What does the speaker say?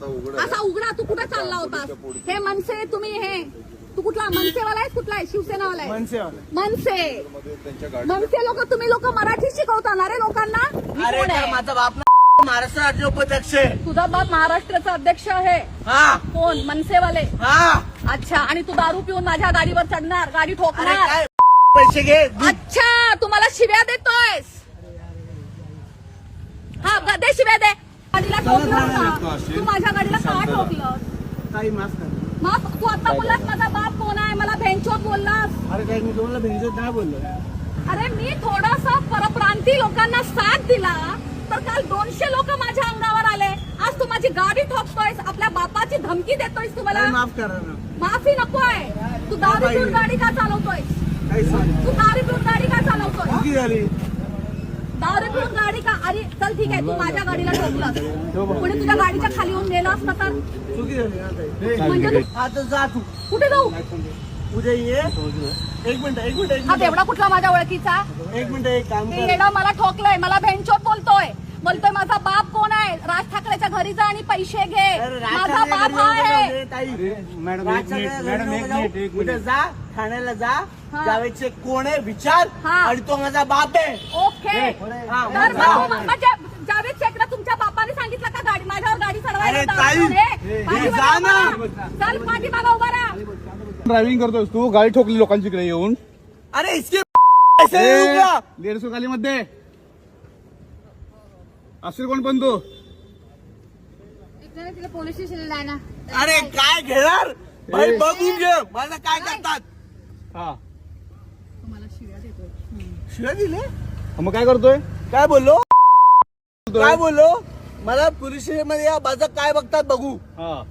असा उघडा. तू कुठे चालला होतास? हे मनसे तुम्ही हे तू कुठला मनसेवाला आहेस? कुठला आहे? शिवसेनावाला आहे? मनसे लोक तुम्ही लोक मराठी शिकवता ना रे लोकांना? माझा बाप महाराष्ट्र राज्य उपाध्यक्ष आहे. तुझा बाप महाराष्ट्राचा अध्यक्ष आहे? हा. कोण? मनसेवाले? हा. अच्छा. आणि तू दारू पिऊन माझ्या गाडीवर चढणार, गाडी ठोकणार? पैसे घे. अच्छा. तुम्हाला शिव्या देतोयस? हा दे शिव्या दे. गाडीला ठोकलं का? तू माझ्या गाडीला का ठोकलं? काही माफ कर. मग तू आता बोललास माझा बाप कोण आहे? मला भेंचोद बोललास. अरे काय मी तुम्हाला भेंचोद नाही बोललो. अरे मी थोडासा परप्रांती लोकांना साथ दिला तर काल 200 लोक माझ्या अंगावर आले. आज तू माझी गाडी ठोकतोयस, आपल्या बापाची धमकी देतोयस. तुम्हाला माफ करा ना. माफी नकोय. तू दारू पिऊन गाडी का चालवतोय? तू दारू पिऊन गाडी का चालवतोय? दारू पिऊन गाडी का? अरे चल ठीक आहे, तू माझ्या गाडीला ठोकलास, पुढे तुझ्या गाडीच्या खाली येऊन गेला असता तर म्हणजे आता जा तू. कुठे जाऊ? उद्या ये. एक मिनिट. हा तेवढा कुठला माझ्या ओळखीचा? एक मिनिट. एक काम कर. येडा मला ठोकलंय, मला भेंचोद बोलतोय माझा बाप कोण आहे? राज ठाकरेच्या घरी जा आणि पैसे घे. माझा बाप आहे. उद्या जा ठाण्याला जा. जावेदचे कोण आहे विचार. आणि तो माझा बाप आहे. ओके. तर म्हणजे जावेद शेखला तुमच्या बापाने सांगितलं का गाडी माझ्यावर गाडी चढवायला? चल पाठीमागा उभा राहा. ड्रायव्हिंग करतोस तू, गाडी ठोकली लोकांची इकडे येऊन. अरे इसके 150 खाली मध्ये असेल कोण पण तू? तिला पोलीस स्टेशनला आहे ना. अरे काय घेणार भाई, बघून घे मला काय करतात. हा शिव्या दिले. मग काय करतोय? काय बोललो मला पोलीस स्टेशन मध्ये या माझं काय बघतात बघू. हा